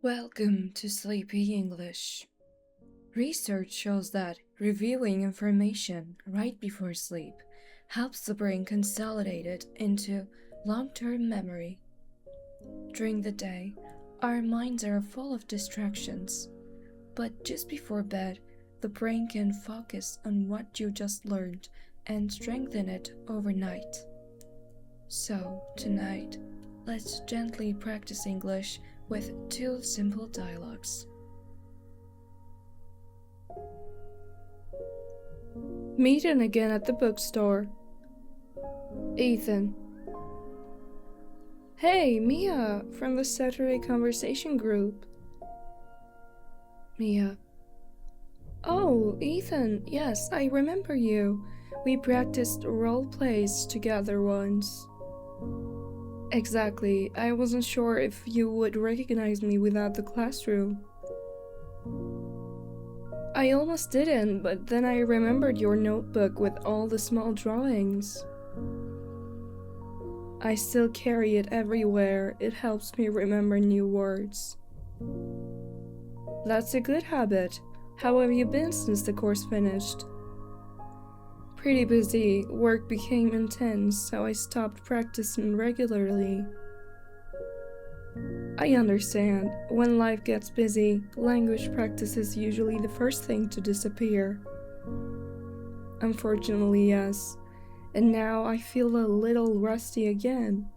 Welcome to Sleepy English. Research shows that reviewing information right before sleep helps the brain consolidate it into long-term memory. During the day, our minds are full of distractions, but just before bed, the brain can focus on what you just learned and strengthen it overnight. So, tonight, let's gently practice English with two simple dialogues. Meeting again at the bookstore. Ethan. Hey, Mia, from the Saturday Conversation group. Mia. Oh, Ethan, yes, I remember you. We practiced role plays together once. Exactly, I wasn't sure if you would recognize me without the classroom. I almost didn't, but then I remembered your notebook with all the small drawings. I still carry it everywhere. It helps me remember new words. That's a good habit. How have you been since the course finished? Pretty busy. Work became intense, so I stopped practicing regularly. I understand. When life gets busy, language practice is usually the first thing to disappear. Unfortunately, yes. And now I feel a little rusty again.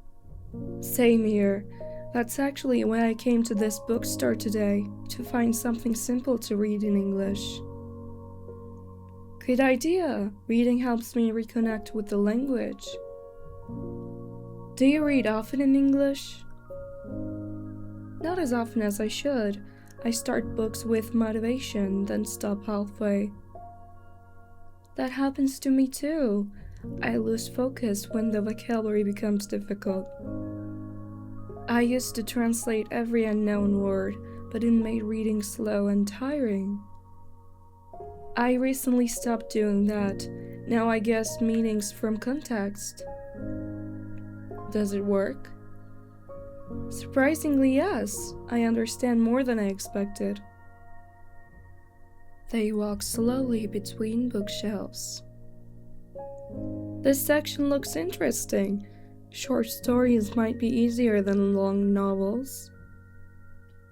Same here. That's actually why I came to this bookstore today, to find something simple to read in English. Good idea! Reading helps me reconnect with the language. Do you read often in English? Not as often as I should. I start books with motivation, then stop halfway. That happens to me too. I lose focus when the vocabulary becomes difficult. I used to translate every unknown word, but it made reading slow and tiring. I recently stopped doing that. Now I guess meanings from context. Does it work? Surprisingly, yes. I understand more than I expected. They walk slowly between bookshelves. This section looks interesting. Short stories might be easier than long novels.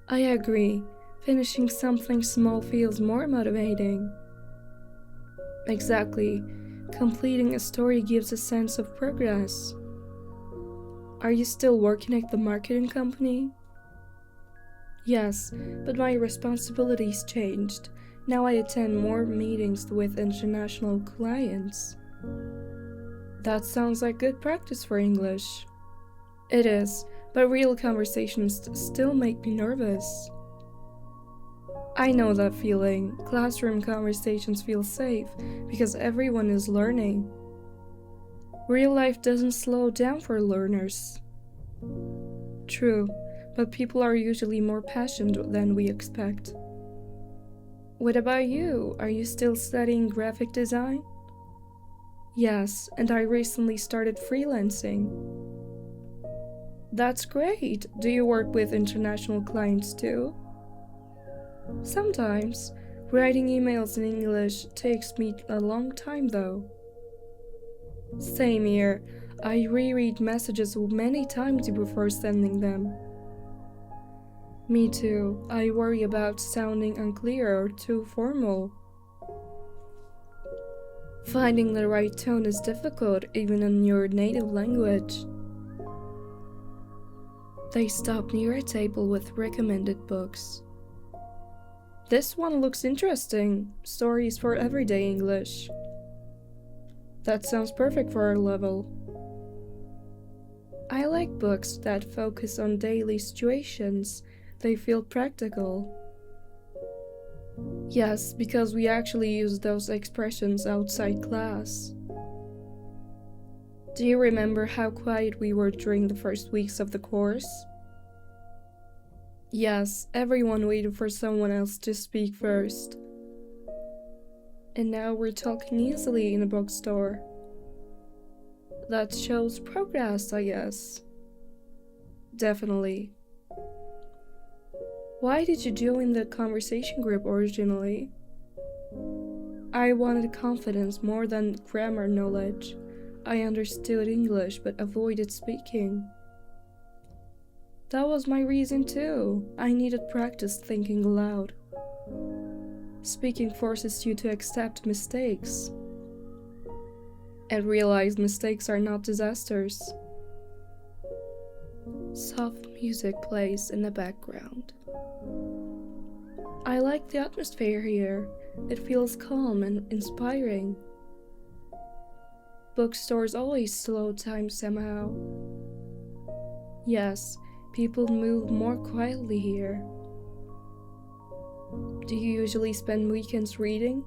I agree. Finishing something small feels more motivating. Exactly. Completing a story gives a sense of progress. Are you still working at the marketing company? Yes, but my responsibilities changed. Now I attend more meetings with international clients. That sounds like good practice for English. It is, but real conversations still make me nervous. I know that feeling. Classroom conversations feel safe because everyone is learning. Real life doesn't slow down for learners. True, but people are usually more passionate than we expect. What about you? Are you still studying graphic design? Yes, and I recently started freelancing. That's great. Do you work with international clients too? Sometimes. Writing emails in English takes me a long time though. Same here. I reread messages many times before sending them. Me too. I worry about sounding unclear or too formal. Finding the right tone is difficult even in your native language. They stop near a table with recommended books. This one looks interesting. Stories for everyday English. That sounds perfect for our level. I like books that focus on daily situations. They feel practical. Yes, because we actually use those expressions outside class. Do you remember how quiet we were during the first weeks of the course? Yes, everyone waited for someone else to speak first. And now we're talking easily in a bookstore. That shows progress, I guess. Definitely. Why did you join the conversation group originally? I wanted confidence more than grammar knowledge. I understood English but avoided speaking. That was my reason too. I needed practice thinking aloud. Speaking forces you to accept mistakes and realize mistakes are not disasters. Soft music plays in the background. I like the atmosphere here. It feels calm and inspiring. Bookstores always slow time somehow. Yes, people move more quietly here. Do you usually spend weekends reading?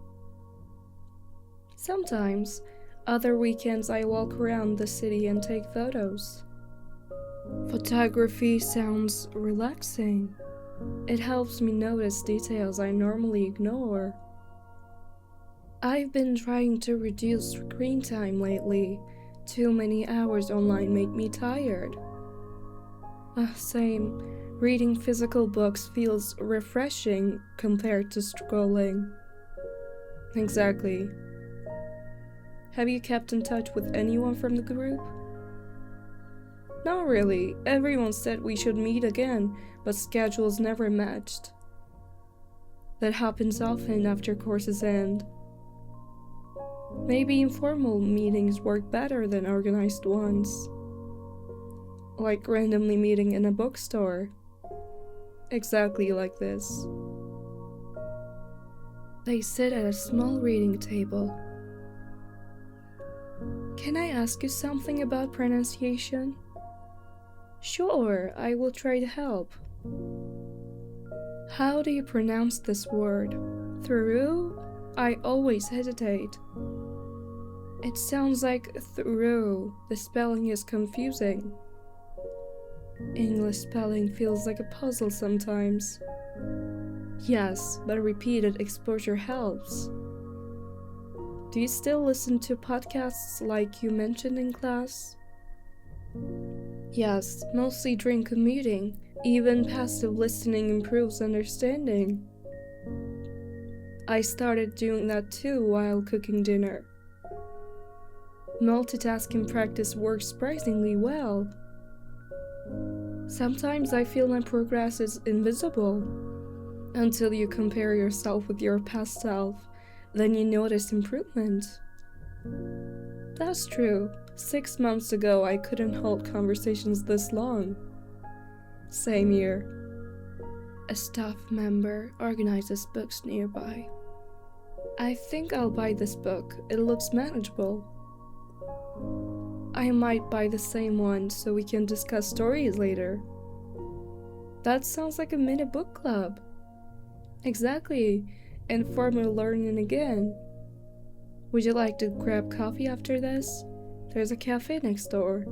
Sometimes. Other weekends I walk around the city and take photos. Photography sounds relaxing. It helps me notice details I normally ignore. I've been trying to reduce screen time lately. Too many hours online make me tired. Same. Reading physical books feels refreshing compared to scrolling. Exactly. Have you kept in touch with anyone from the group? Not really. Everyone said we should meet again, but schedules never matched. That happens often after courses end. Maybe informal meetings work better than organized ones. Like randomly meeting in a bookstore. Exactly like this. They sit at a small reading table. Can I ask you something about pronunciation? Sure, I will try to help. How do you pronounce this word? Through? I always hesitate. It sounds like through. The spelling is confusing. English spelling feels like a puzzle sometimes. Yes, but repeated exposure helps. Do you still listen to podcasts like you mentioned in class? Yes, mostly during commuting. Even passive listening improves understanding. I started doing that too while cooking dinner. Multitasking practice works surprisingly well. Sometimes I feel my progress is invisible. Until you compare yourself with your past self, then you notice improvement. That's true. 6 months ago, I couldn't hold conversations this long. Same year. A staff member organizes books nearby. I think I'll buy this book. It looks manageable. I might buy the same one so we can discuss stories later. That sounds like a mini book club. Exactly. Informal learning again. Would you like to grab coffee after this? There's a cafe next door.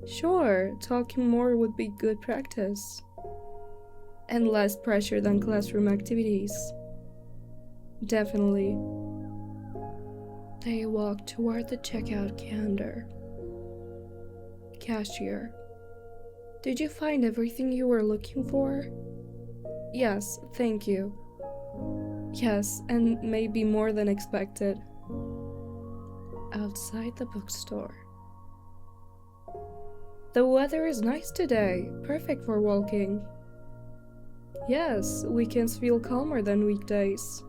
Sure, talking more would be good practice. And less pressure than classroom activities. Definitely. They walk toward the checkout counter. Cashier. Did you find everything you were looking for? Yes, thank you. Yes, and maybe more than expected. Outside the bookstore. The weather is nice today, perfect for walking. Yes, weekends feel calmer than weekdays.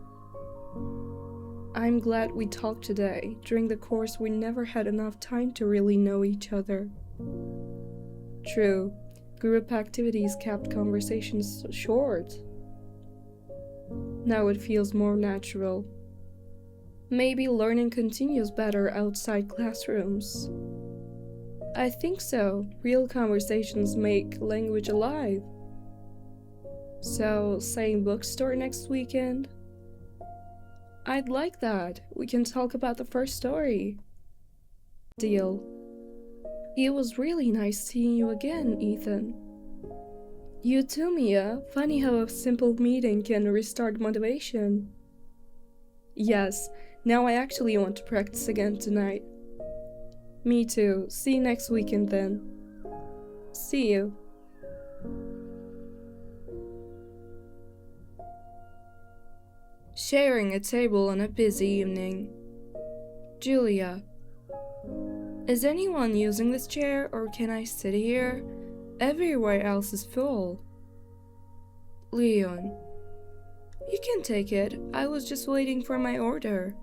I'm glad we talked today. During the course, we never had enough time to really know each other. True, group activities kept conversations short. Now it feels more natural. Maybe learning continues better outside classrooms. I think so. Real conversations make language alive. So, same bookstore next weekend? I'd like that. We can talk about the first story. Deal. It was really nice seeing you again, Ethan. You too, Mia. Funny how a simple meeting can restart motivation. Yes, now I actually want to practice again tonight. Me too. See you next weekend then. See you. Sharing a table on a busy evening. Julia. Is anyone using this chair or can I sit here? Everywhere else is full. Leon. You can take it. I was just waiting for my order.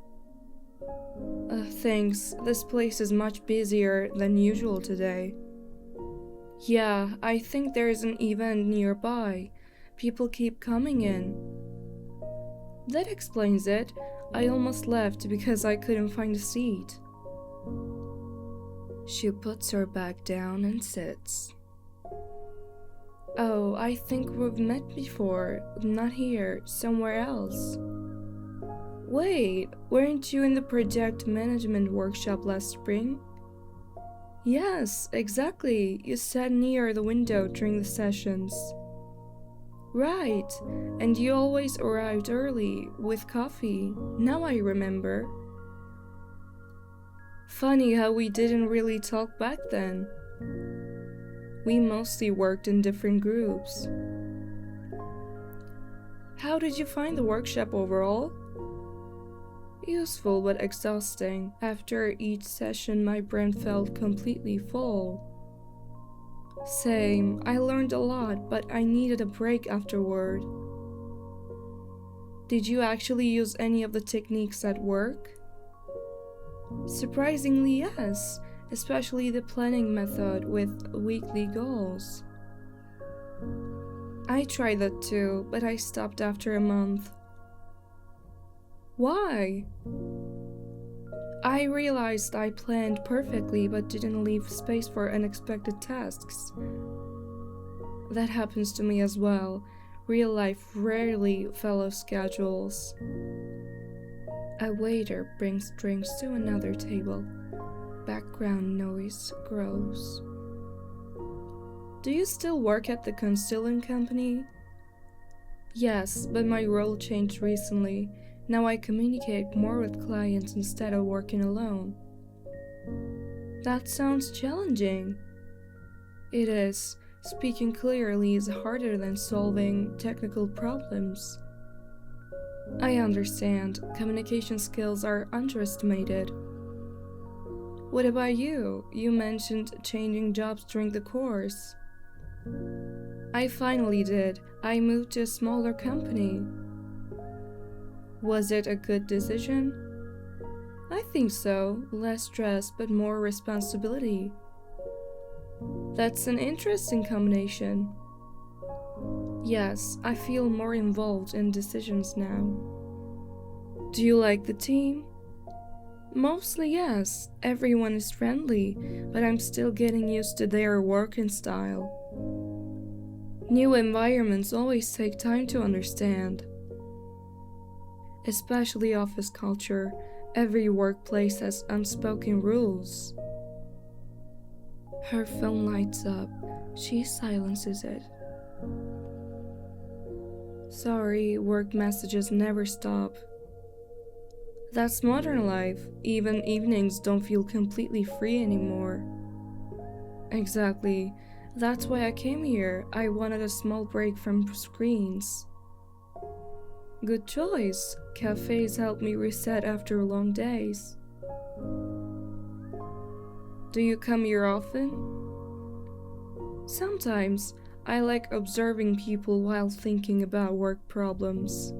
Thanks. This place is much busier than usual today. Yeah, I think there's an event nearby. People keep coming in. That explains it. I almost left because I couldn't find a seat. She puts her bag down and sits. Oh, I think we've met before. Not here, somewhere else. Wait, weren't you in the project management workshop last spring? Yes, exactly. You sat near the window during the sessions. Right, and you always arrived early, with coffee. Now I remember. Funny how we didn't really talk back then. We mostly worked in different groups. How did you find the workshop overall? Useful but exhausting. After each session, my brain felt completely full. Same, I learned a lot, but I needed a break afterward. Did you actually use any of the techniques at work? Surprisingly, yes, especially the planning method with weekly goals. I tried that too, but I stopped after a month. Why? I realized I planned perfectly but didn't leave space for unexpected tasks. That happens to me as well. Real life rarely follows schedules. A waiter brings drinks to another table. Background noise grows. Do you still work at the consulting company? Yes, but my role changed recently. Now I communicate more with clients instead of working alone. That sounds challenging. It is. Speaking clearly is harder than solving technical problems. I understand. Communication skills are underestimated. What about you? You mentioned changing jobs during the course. I finally did. I moved to a smaller company. Was it a good decision? I think so. Less stress, but more responsibility. That's an interesting combination. Yes, I feel more involved in decisions now. Do you like the team? Mostly yes. Everyone is friendly, but I'm still getting used to their working style. New environments always take time to understand. Especially office culture, every workplace has unspoken rules. Her phone lights up. She silences it. Sorry, work messages never stop. That's modern life. Even evenings don't feel completely free anymore. Exactly. That's why I came here. I wanted a small break from screens. Good choice. Cafes help me reset after long days. Do you come here often? Sometimes. I like observing people while thinking about work problems.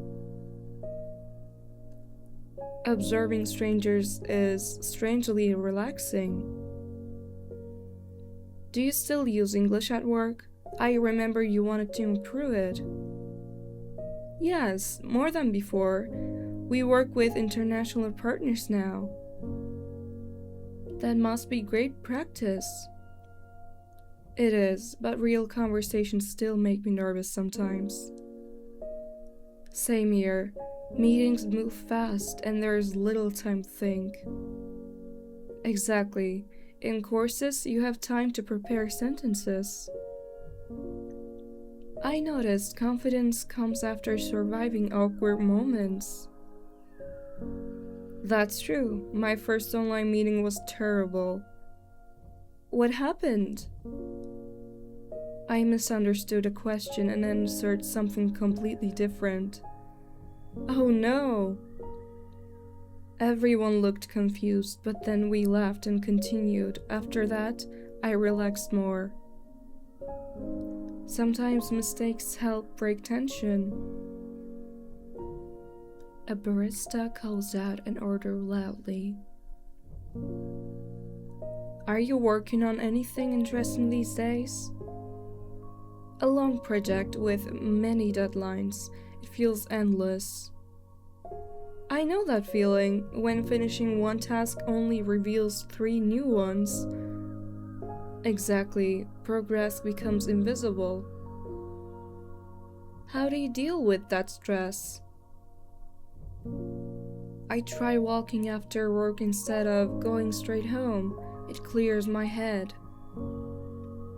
Observing strangers is strangely relaxing. Do you still use English at work? I remember you wanted to improve it. Yes, more than before. We work with international partners now. That must be great practice. It is, but real conversations still make me nervous sometimes. Same here. Meetings move fast and there's little time to think. Exactly. In courses, you have time to prepare sentences. I noticed confidence comes after surviving awkward moments. That's true. My first online meeting was terrible. What happened? I misunderstood a question and answered something completely different. Oh no! Everyone looked confused, but then we laughed and continued. After that, I relaxed more. Sometimes mistakes help break tension. A barista calls out an order loudly. Are you working on anything interesting these days? A long project with many deadlines. It feels endless. I know that feeling when finishing one task only reveals 3 new ones. Exactly, progress becomes invisible. How do you deal with that stress? I try walking after work instead of going straight home. It clears my head.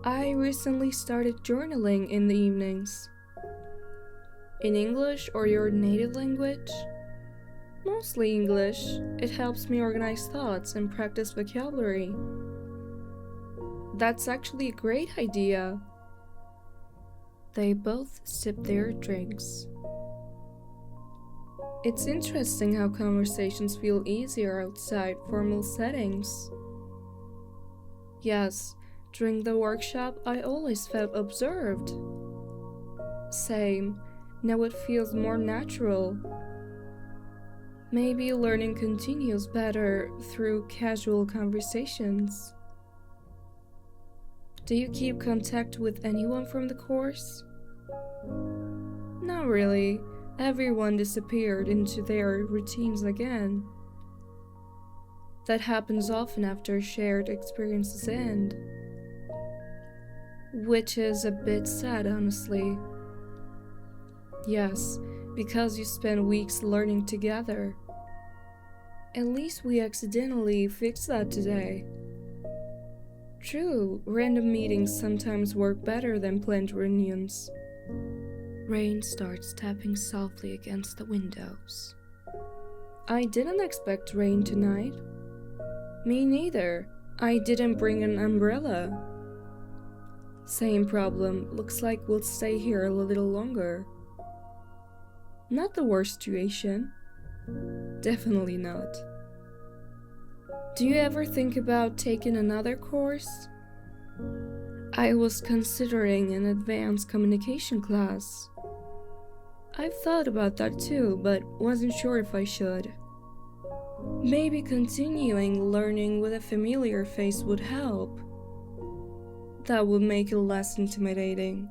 I recently started journaling in the evenings. In English or your native language? Mostly English. It helps me organize thoughts and practice vocabulary. That's actually a great idea. They both sip their drinks. It's interesting how conversations feel easier outside formal settings. Yes, during the workshop, I always felt observed. Same, now it feels more natural. Maybe learning continues better through casual conversations. Do you keep contact with anyone from the course? Not really. Everyone disappeared into their routines again. That happens often after shared experiences end. Which is a bit sad, honestly. Yes, because you spend weeks learning together. At least we accidentally fixed that today. True, random meetings sometimes work better than planned reunions. Rain starts tapping softly against the windows. I didn't expect rain tonight. Me neither. I didn't bring an umbrella. Same problem. Looks like we'll stay here a little longer. Not the worst situation. Definitely not. Do you ever think about taking another course? I was considering an advanced communication class. I've thought about that too, but wasn't sure if I should. Maybe continuing learning with a familiar face would help. That would make it less intimidating.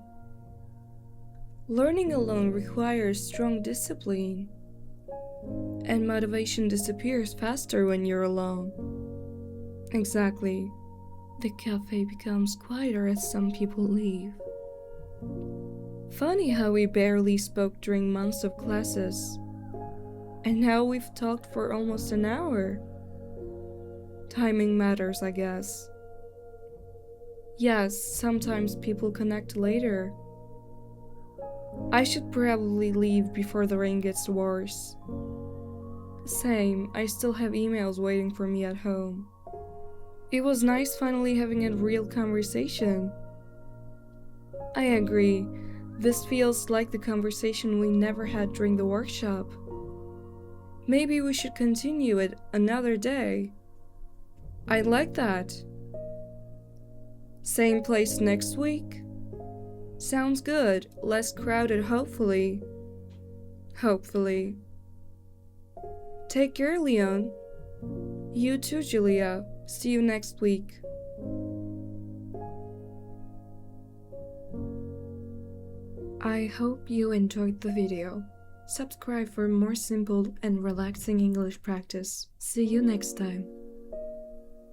Learning alone requires strong discipline, and motivation disappears faster when you're alone. Exactly. The cafe becomes quieter as some people leave. Funny how we barely spoke during months of classes. And now we've talked for almost an hour. Timing matters, I guess. Yes, sometimes people connect later. I should probably leave before the rain gets worse. Same, I still have emails waiting for me at home. It was nice finally having a real conversation. I agree. This feels like the conversation we never had during the workshop. Maybe we should continue it another day. I'd like that. Same place next week? Sounds good. Less crowded, hopefully. Hopefully. Take care, Leon. You too, Julia. See you next week. I hope you enjoyed the video. Subscribe for more simple and relaxing English practice. See you next time.